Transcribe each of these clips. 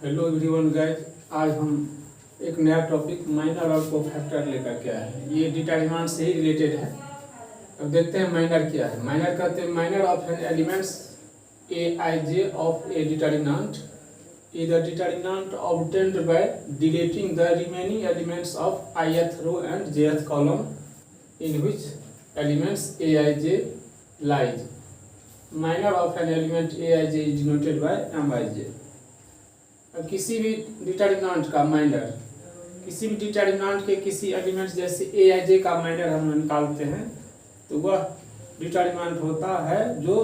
Hello everyone guys, आज हम एक नया टॉपिक माइनर और कोफैक्टर लेकर के आए हैं। ये डिटरमिनेंट से ही रिलेटेड है। अब देखते हैं माइनर क्या है। माइनर कहते हैं minor of an elements a i j of a determinant is the determinant obtained by deleting the remaining elements of ith row and jth column in which elements a i j lies. Minor of an element a i j is denoted by m i j. अब किसी भी determinant का minor, किसी भी determinant के किसी elements जैसे ए i जे का माइनर हम निकालते हैं तो वह डिटरमिनेंट होता है जो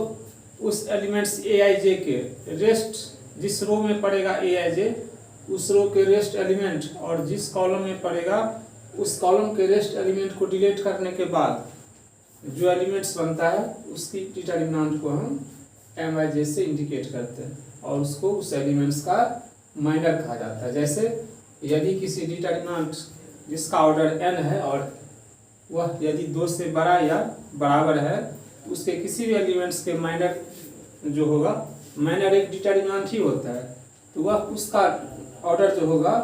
उस एलिमेंट्स ए आई जे के रेस्ट, जिस रो में पड़ेगा ए आई जे उस रो के रेस्ट एलिमेंट, और जिस कॉलम में पड़ेगा उस कॉलम के रेस्ट एलिमेंट को डिलीट करने के बाद जो एलिमेंट्स बनता है उसकी डिटरमिनेंट को हम एम आई जे से इंडिकेट करते हैं और उसको उस एलिमेंट्स का माइनर कहा जाता है। जैसे यदि किसी डिटरमिनेंट जिसका ऑर्डर n है और वह यदि 2 से बड़ा या बराबर है तो उसके किसी भी एलिमेंट्स के माइनर जो होगा, माइनर एक डिटरमिनेंट ही होता है, तो वह उसका ऑर्डर जो होगा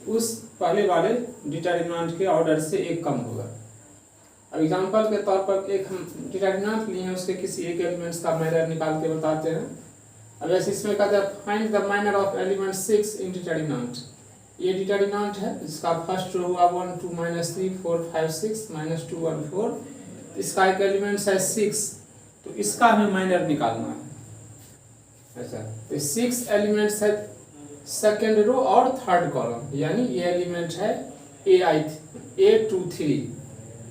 उस पहले वाले डिटरमिनेंट के ऑर्डर से एक कम होगा। अब एग्जांपल के तौर पर एक हम डिटरमिनेंट लिए हैं, उसके किसी एक एलिमेंट्स का माइनर निकाल के बताते हैं। अब ऐसे इसमें कहते हैं find the minor of element 6 in determinant. ये डिटरमिनेंट है जिसका फर्स्ट रो हुआ 1 2 -3 4 5 6 -2 1 4। इसका एक एलिमेंट है 6, तो इसका हमें माइनर निकालना है। अच्छा, तो 6 एलिमेंट्स है सेकेंड रो और थर्ड कॉलम, यानी ये एलिमेंट है A2 3।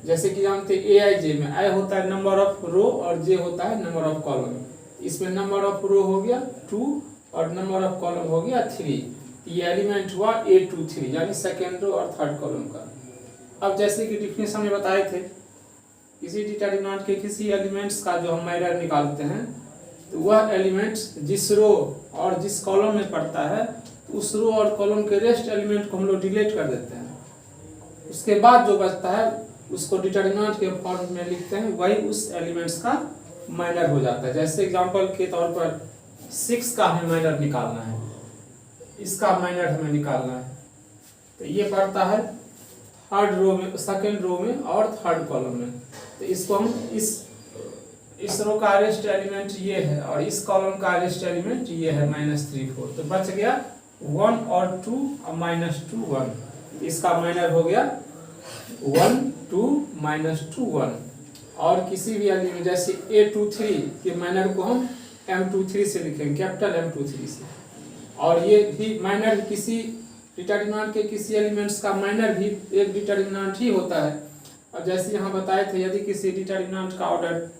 जैसे कि जानते हैं ए आई जे में आई होता है नंबर ऑफ रो और जे होता है नंबर ऑफ कॉलम। इसमें नंबर ऑफ रो हो गया 2 और नंबर ऑफ कॉलम हो गया 3। ये एलिमेंट हुआ A2 3 यानी सेकेंड रो और थर्ड कॉलम का। अब जैसे कि डिफिनेशन में बताए थे, किसी डिटरमिनेंट के किसी एलिमेंट्स का जो हम माइनर निकालते हैं तो वह एलिमेंट्स जिस रो और जिस कॉलम में पड़ता है उस रो और कॉलम के रेस्ट एलिमेंट को हम लोग डिलीट कर देते हैं। उसके बाद जो बचता है उसको डिटरमिनेंट के फॉर्म में लिखते हैं, वही उस एलिमेंट्स का माइनर हो जाता है। जैसे एग्जांपल के तौर पर 6 का हमें माइनर निकालना है, इसका माइनर हमें निकालना है, तो ये पड़ता है थर्ड रो में, सेकेंड रो में और थर्ड कॉलम में। तो इसको हम इस रो का रेस्ट एलिमेंट ये है और इस कॉलम का रेस्ट एलिमेंट ये है -3 4। तो बच गया 1 और 2 और -2 1। इसका माइनर हो गया 1 2 -2 1। और किसी भी एलिमेंट जैसे A23 के माइनर को हम M23 से लिखेंगे, कैपिटल M23 से। और ये भी माइनर किसी डिटरमिनेंट के किसी एलिमेंट्स का माइनर भी एक डिटरमिनेंट ही होता है। और जैसे यहाँ बताए थे, यदि किसी डिटरमिनेंट का ऑर्डर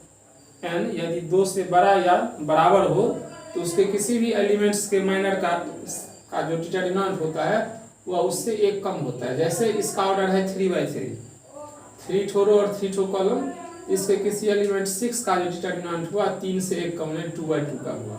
n यदि 2 से बड़ा या बराबर हो तो उसके किसी भी एलिमेंट्स के माइनर का जो डिटरमिनेंट होता है वह उससे एक कम होता है। जैसे इसका ऑर्डर है 3/3, 3 ठो रो और 3 ठो कॉलम। इसके किसी एलिमेंट 6 का जो डिटरमिनेंट हुआ 3 से एक कम है, 2/2 का हुआ।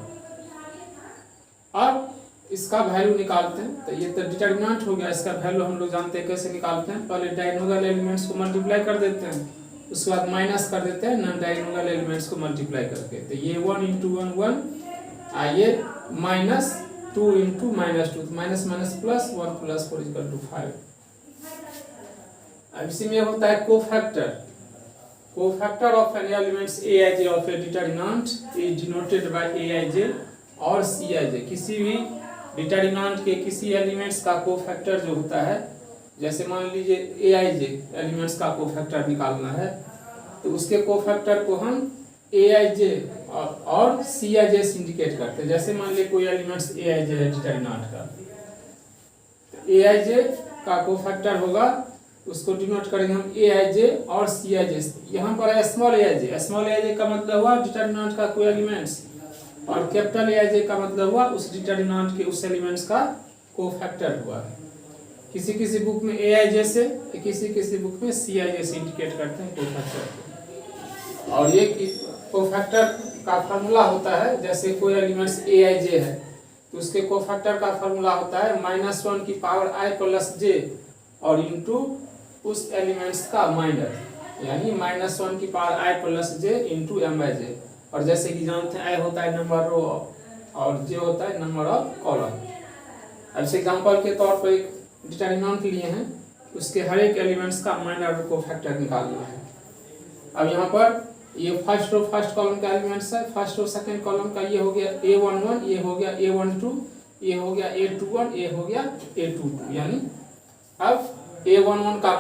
अब इसका वैल्यू निकालते हैं, तो ये तो डिटरमिनेंट हो गया। इसका वैल्यू हम लोग जानते हैं कैसे निकालते हैं। पहले डायगोनल एलिमेंट्स को मल्टीप्लाई कर देते हैं, उसके बाद माइनस कर देते हैं नॉन डायगोनल एलिमेंट्स को मल्टीप्लाई करके। तो ये 1 × 1 1, आइए -2 × -2, माइनस माइनस प्लस 1 + 4 = 5। अब इसी में होता है cofactor. Cofactor of an elements a i j of a determinant is denoted by a i j और सी आई जे। किसी भी डिटरमिनेंट के किसी एलिमेंट्स का कोफैक्टर जो होता है, जैसे मान लीजिए ए आई जे एलिमेंट्स का कोफैक्टर निकालना है तो उसके कोफैक्टर को हम ए आई जे और सी आई जे से इंडिकेट करते हैं। जैसे मान लीजिए कोई एलिमेंट्स ए आई जे है डिटरमिनेंट का, ए आई जे का कोफैक्टर होगा, उसको डिनोट करेंगे हम ए आई जे और सी आई जे। यहाँ पर है small A i J. Small A i जे का मतलब हुआ डिटरमिनेंट का कोई एलिमेंट्स, और कैपिटल ए आई जे का मतलब हुआ उस डिटरमिनेंट के उस एलिमेंट्स का कोफैक्टर हुआ। किसी किसी बुक में ए आई जे से, किसी किसी बुक में सी आई जे से इंडिकेट करते हैं कोफैक्टर। और ये कोफैक्टर का फार्मूला होता है, जैसे कोई एलिमेंट्स ए आई जे है तो उसके कोफैक्टर का फार्मूला होता है -1 की पावर i + j और इंटू उस एलिमेंट्स का माइनर, यानी -1 की power i + j into m/j। और जैसे कि जानते हैं i होता है नंबर रो और j होता है नंबर ऑफ कॉलम। अब इस एग्जाम्पल के तौर पर एक डिटरमिनेंट लिए हैं, उसके हर एक एलिमेंट्स का माइनर ऑर्डर कोफैक्टर निकालना है। अब यहाँ पर ये फर्स्ट रो फर्स्ट कॉलम का एलिमेंट्स है, फर्स्ट रो सेकंड कॉलम का ये हो गया A11, ये हो गया A12, ये हो गया A21, ये हो गया A22, यानी अब A11 का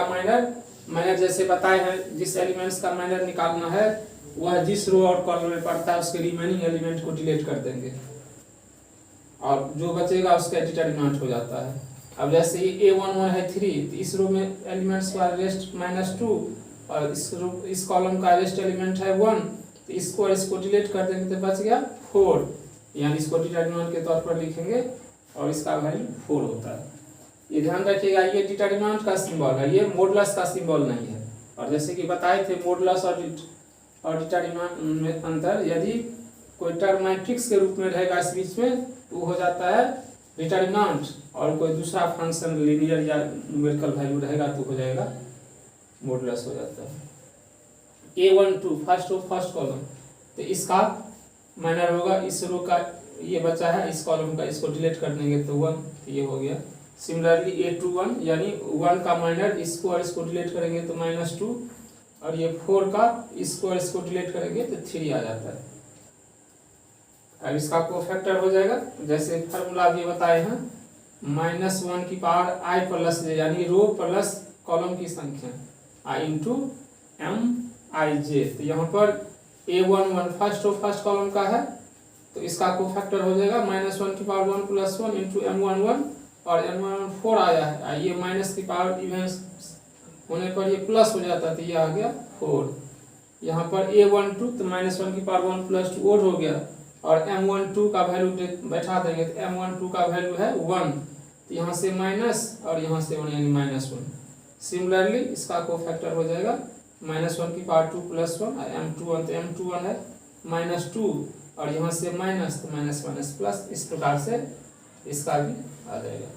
माइनर मैंने जैसे बताया है, जिस एलिमेंट्स का माइनर निकालना है वह जिस रो और कॉलम में पड़ता है उसके रिमेनिंग एलिमेंट को डिलीट कर देंगे और जो बचेगा उसका डिटरमिनेंट हो जाता है। अब जैसे ये A11 है 3, तो इस रो में एलिमेंट्स का रेस्ट -2 और इस कॉलम का रेस्ट एलिमेंट है 1, तो इसको और इसको डिलीट कर देंगे तो बच गया 4, यानी इसको डिटरमिनेंट के तौर पर लिखेंगे और इसका वैल्यू 4 होता है। ये ध्यान रखिएगा, ये डिटरमिनेंट का सिंबल है, ये मॉडुलस का सिंबल नहीं है। और जैसे कि बताए थे मॉडुलस और डिटरमिनेंट में अंतर, यदि कोई टर्म मैट्रिक्स के रूप में रहेगा इस बीच में तो हो जाता है डिटरमिनेंट, और कोई दूसरा फंक्शन लीनियर या न्यूमेरिकल वैल्यू रहेगा तो हो जाएगा मॉडुलस हो जाता है। A12 first row first column, तो इसका माइनर होगा इस रो का, ये बचा है इस कॉलम का, इसको डिलीट कर देंगे तो 1, तो ये हो गया। सिमिलरली A21 यानी 1 का माइनर, इसको और इसको डिलीट करेंगे तो -2, और ये 4 का इसको और इसको डिलीट करेंगे तो 3 आ जाता है। अब इसका कोफैक्टर हो जाएगा, जैसे फार्मूला भी बताए हैं, -1 की पावर i प्लस j, यानी रो प्लस कॉलम की संख्या i इंटू MIJ। तो यहाँ पर A11 first row first column का है, तो इसका कोफैक्टर हो जाएगा -1 की पावर 1 प्लस 1 इंटू M11, और M11 4 आया है, ये माइनस की पावर इवेंस होने पर ये प्लस हो जाता है, तो ये आ गया 4। यहाँ पर A12 तो -1 की पावर 1 प्लस 2 और हो गया, और M12 का वैल्यू बैठा देंगे तो M12 का वैल्यू है 1, तो यहाँ से माइनस और यहाँ से 1 यानी -1। सिमिलरली इसका कोफैक्टर हो जाएगा -1 की पावर 2 प्लस 1, M21 तो M21 है -2, और यहाँ से माइनस तो माइनस प्लस, इस प्रकार से इसका भी आ जाएगा।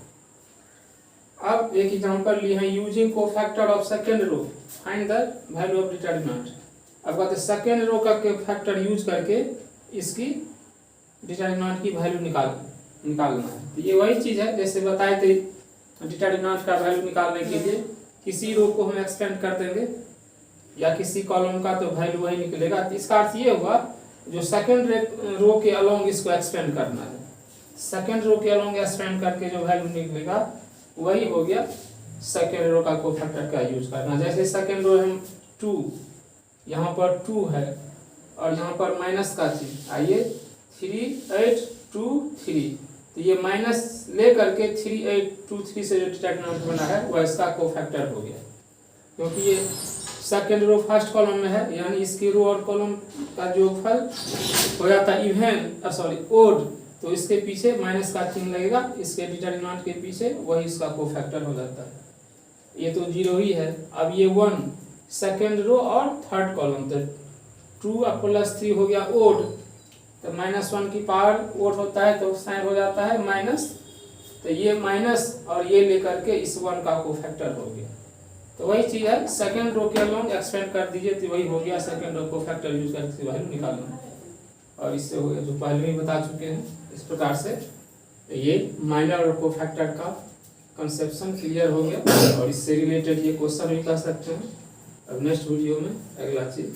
अब एक एग्जांपल लिए हैं, using cofactor of second row find the value of determinant. अब कहते हैं सेकेंड रो का कोफैक्टर यूज करके इसकी डिटरमिनेंट की वैल्यू निकालना है। तो ये वही चीज है जैसे बताए थे, डिटरमिनेंट का वैल्यू निकालने के लिए किसी रो को हम एक्सपेंड कर देंगे या किसी कॉलम का, तो वैल्यू वही निकलेगा। तो इसका अर्थ ये हुआ जो सेकेंड रो के अलोंग इसको एक्सपेंड करना है, सेकेंड रो के अलोंग एक्सपेंड करके जो वैल्यू निकलेगा वही हो गया सेकेंड रो का कोफैक्टर का यूज करना। जैसे सेकेंड रो हम 2, यहाँ पर 2 है और यहाँ पर माइनस का चीज, आइए 3 8 2 3, तो ये माइनस ले करके 3 8 2 3 से जो डिटरमिनेंट बना है वह इसका कोफैक्टर हो गया, क्योंकि ये सेकेंड रो फर्स्ट कॉलम में है, यानी इसकी रो और कॉलम का जोगफल हो जाता है इवन ओड, तो इसके पीछे माइनस का चिन्ह लगेगा, इसके डिटरमिनेंट के पीछे वही इसका कोफैक्टर हो जाता है। ये तो 0 ही है। अब ये 1 सेकेंड रो और थर्ड कॉलम, तो 2 प्लस 3 हो गया ओड, तो -1 की पावर ओड होता है तो साइन हो जाता है माइनस, तो ये माइनस और ये लेकर के इस 1 का कोफैक्टर हो गया। तो वही चीज है, सेकेंड रो के अलोंग एक्सपेंड कर दीजिए तो वही हो गया सेकेंड रो कोफैक्टर यूज करके वैल्यू निकालना। और इससे हो गया जो पहले ही बता चुके हैं इस प्रकार से, ये माइनर और कोफैक्टर का कंसेप्शन क्लियर हो गया, और इससे रिलेटेड ये क्वेश्चन भी कर सकते हैं। अब नेक्स्ट वीडियो में अगला चीज